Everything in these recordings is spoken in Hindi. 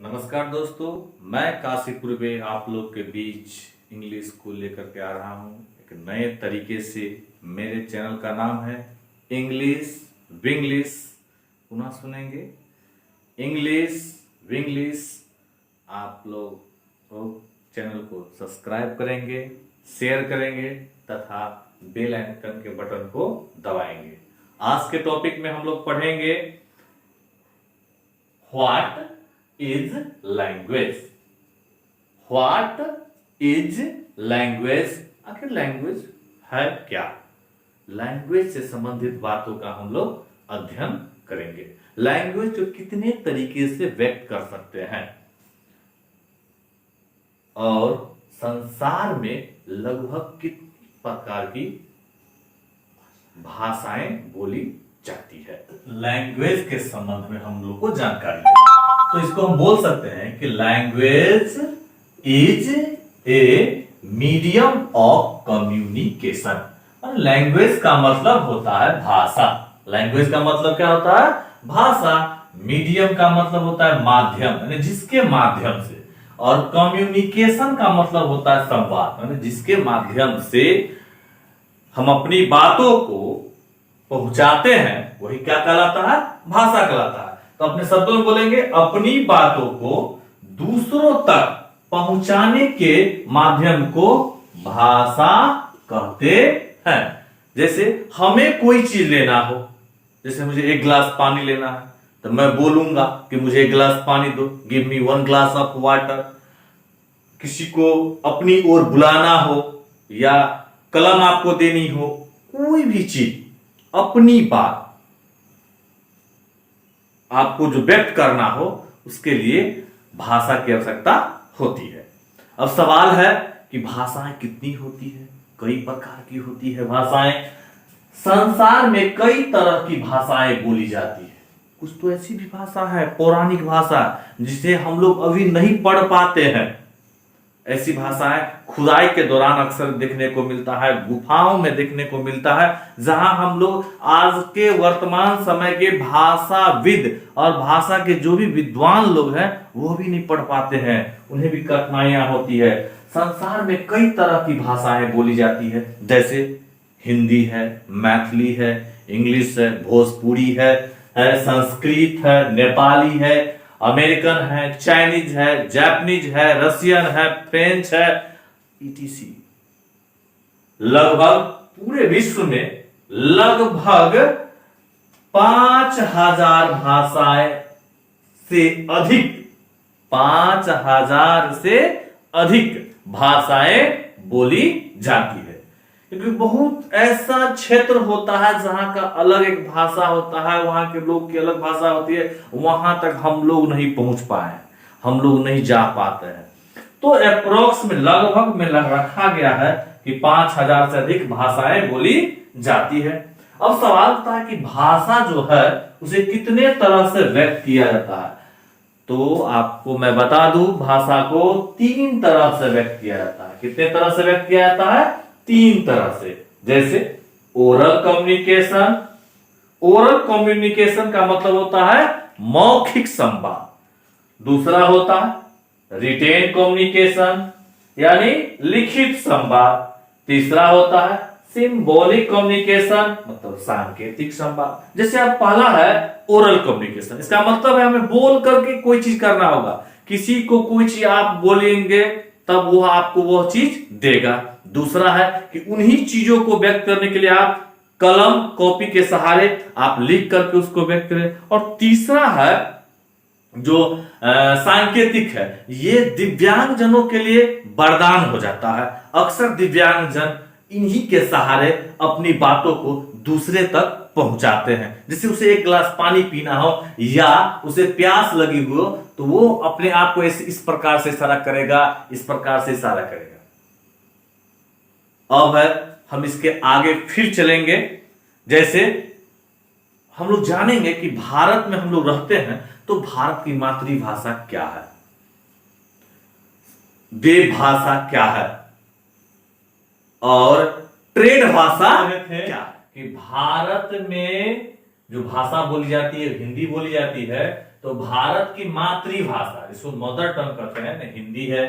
नमस्कार दोस्तों, मैं काशी पूर्वे आप लोग के बीच इंग्लिश को लेकर के आ रहा हूँ एक नए तरीके से। मेरे चैनल का नाम है इंग्लिश विंग्लिश। पुनः सुनेंगे, इंग्लिश विंग्लिश। आप लोग चैनल को सब्सक्राइब करेंगे, शेयर करेंगे तथा बेल आइकन के बटन को दबाएंगे। आज के टॉपिक में हम लोग पढ़ेंगे what is language. What is language, आखिर लैंग्वेज है क्या? लैंग्वेज से संबंधित बातों का हम लोग अध्ययन करेंगे। लैंग्वेज जो कितने तरीके से व्यक्त कर सकते हैं और संसार में लगभग कितनी प्रकार की भाषाएं बोली जाती है। लैंग्वेज के संबंध में हम लोग को जानकारी है, तो इसको हम बोल सकते हैं कि language is a medium of communication. और लैंग्वेज का मतलब होता है भाषा। लैंग्वेज का मतलब क्या होता है? भाषा। मीडियम का मतलब होता है माध्यम, यानी जिसके माध्यम से। और कम्युनिकेशन का मतलब होता है संवाद, यानी जिसके माध्यम से हम अपनी बातों को पहुंचाते हैं, वही क्या कहलाता है? भाषा कहलाता है। तो अपने शब्दों में बोलेंगे, अपनी बातों को दूसरों तक पहुंचाने के माध्यम को भाषा कहते हैं। जैसे हमें कोई चीज लेना हो, जैसे मुझे एक गिलास पानी लेना है, तो मैं बोलूंगा कि मुझे एक गिलास पानी दो, give me 1 glass of water. किसी को अपनी ओर बुलाना हो या कलम आपको देनी हो, कोई भी चीज, अपनी बात आपको जो व्यक्त करना हो, उसके लिए भाषा की आवश्यकता होती है। अब सवाल है कि भाषाएं कितनी होती है? कई प्रकार की होती है भाषाएं। संसार में कई तरह की भाषाएं बोली जाती है। कुछ तो ऐसी भी भाषा है, पौराणिक भाषा, जिसे हम लोग अभी नहीं पढ़ पाते हैं। ऐसी भाषाएं खुदाई के दौरान अक्सर देखने को मिलता है, गुफाओं में देखने को मिलता है, जहां हम लोग आज के वर्तमान समय के भाषाविद और भाषा के जो भी विद्वान लोग हैं वो भी नहीं पढ़ पाते हैं, उन्हें भी कठिनाइयां होती है। संसार में कई तरह की भाषाएं बोली जाती है, जैसे हिंदी है, मैथिली है, इंग्लिश है, भोजपुरी है, संस्कृत है, नेपाली है, अमेरिकन है, चाइनीज है, जापानीज है, रशियन है, फ्रेंच है, etc। लगभग पूरे विश्व में लगभग 5000 भाषाएं से अधिक, 5000 से अधिक भाषाएं बोली जाती है। क्योंकि बहुत ऐसा क्षेत्र होता है जहां का अलग एक भाषा होता है, वहां के लोग की अलग भाषा होती है, वहां तक हम लोग नहीं पहुंच पाए, हम लोग नहीं जा पाते हैं। तो अप्रोक्स में लगभग में रखा गया है कि 5000 से अधिक भाषाएं बोली जाती है। अब सवाल होता है कि भाषा जो है उसे कितने तरह से व्यक्त किया जाता है। तो आपको मैं बता दूं, भाषा को 3 तरह से व्यक्त किया जाता है। कितने तरह से व्यक्त किया जाता है? 3 तरह से। जैसे ओरल कम्युनिकेशन। ओरल कम्युनिकेशन का मतलब होता है मौखिक संवाद। दूसरा होता है रिटेन कम्युनिकेशन, यानी लिखित संवाद। तीसरा होता है सिंबॉलिक कम्युनिकेशन, मतलब सांकेतिक संवाद। जैसे अब पहला है ओरल कम्युनिकेशन, इसका मतलब है हमें बोल करके कोई चीज करना होगा। किसी को कोई चीज आप बोलेंगे तब वो आपको वह चीज देगा। दूसरा है कि उन्हीं चीजों को व्यक्त करने के लिए आप कलम कॉपी के सहारे आप लिख करके उसको व्यक्त करें। और तीसरा है जो सांकेतिक है, ये दिव्यांग जनों के लिए वरदान हो जाता है। अक्सर दिव्यांग जन इन्हीं के सहारे अपनी बातों को दूसरे तक पहुंचाते हैं। जैसे उसे एक गिलास पानी पीना हो या उसे प्यास लगी हो, तो वो अपने आप को इस प्रकार से इशारा करेगा, इस प्रकार से इशारा करेगा। अब है हम इसके आगे फिर चलेंगे। जैसे हम लोग जानेंगे कि भारत में हम लोग रहते हैं, तो भारत की मातृभाषा क्या है, देवभाषा क्या है और ट्रेड भाषा क्या है। कि भारत में जो भाषा बोली जाती है हिंदी बोली जाती है, तो भारत की मातृभाषा, इसको मदर टंग कहते हैं, हिंदी है।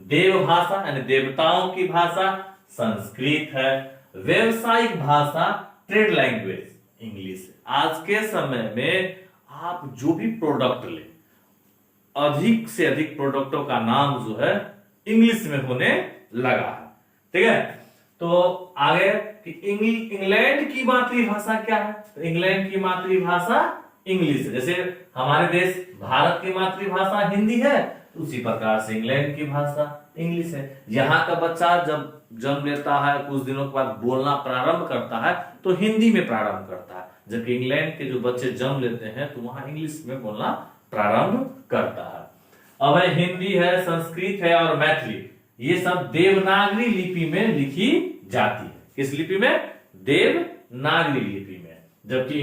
देव भाषा यानी देवताओं की भाषा संस्कृत है। व्यवसायिक भाषा ट्रेड लैंग्वेज इंग्लिश है। आज के समय में आप जो भी प्रोडक्ट ले, अधिक से अधिक प्रोडक्टों का नाम जो है इंग्लिश में होने लगा है। ठीक है, तो आगे कि इंग्लैंड की मातृभाषा क्या है? तो इंग्लैंड की मातृभाषा इंग्लिश है। जैसे हमारे देश भारत की मातृभाषा हिंदी है, उसी प्रकार से इंग्लैंड की भाषा इंग्लिश है। यहाँ का बच्चा जब जन्म लेता है, कुछ दिनों के बाद बोलना प्रारंभ करता है तो हिंदी में प्रारंभ करता है, जबकि इंग्लैंड के जो बच्चे जन्म लेते हैं तो वहां इंग्लिश में बोलना प्रारंभ करता है। अब है हिंदी है, संस्कृत है और मैथिली, ये सब देवनागरी लिपि में लिखी जाती है। किस लिपि में? देवनागरी लिपि में। जबकि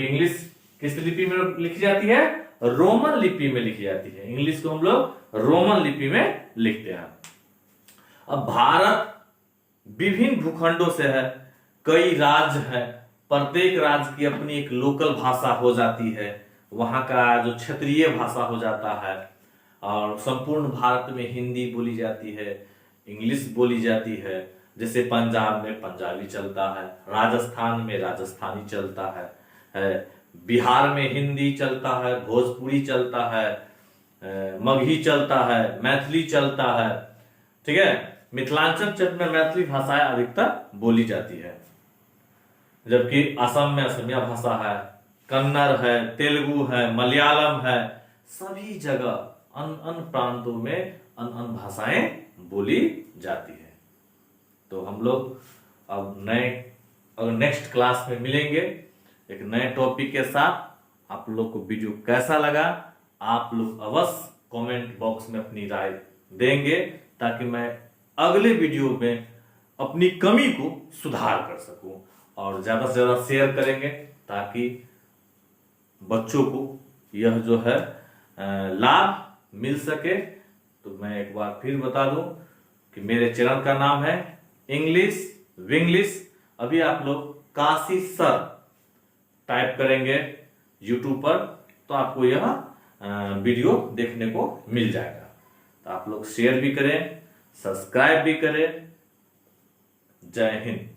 इंग्लिश किस लिपि में लिखी जाती है? रोमन लिपि में लिखी जाती है। इंग्लिश को हम लोग रोमन लिपि में लिखते हैं। अब भारत विभिन्न भूखंडों से है, कई राज्य है, प्रत्येक राज्य की अपनी एक लोकल भाषा हो जाती है, वहां का जो क्षेत्रीय भाषा हो जाता है। और संपूर्ण भारत में हिंदी बोली जाती है, इंग्लिश बोली जाती है। जैसे पंजाब में पंजाबी चलता है, राजस्थान में राजस्थानी चलता है, बिहार में हिंदी चलता है, भोजपुरी चलता है, मगही चलता है, मैथिली चलता है। ठीक है, मिथिलांचल क्षेत्र में मैथिली भाषाएं अधिकतर बोली जाती है। जबकि असम में असमिया भाषा है, कन्नड़ है, तेलुगु है, मलयालम है, सभी जगह अन्य प्रांतों में अन्य भाषाएं बोली जाती है। तो हम लोग अब नेक्स्ट क्लास में मिलेंगे एक नए टॉपिक के साथ। आप लोग को वीडियो कैसा लगा आप लोग अवश्य कमेंट बॉक्स में अपनी राय देंगे, ताकि मैं अगले वीडियो में अपनी कमी को सुधार कर सकूं। और ज्यादा से ज्यादा शेयर करेंगे ताकि बच्चों को यह जो है लाभ मिल सके। तो मैं एक बार फिर बता दूं कि मेरे चैनल का नाम है इंग्लिश विंग्लिश। अभी आप लोग काशी सर टाइप करेंगे यूट्यूब पर तो आपको यह वीडियो देखने को मिल जाएगा। तो आप लोग शेयर भी करें, सब्सक्राइब भी करें। जय हिंद।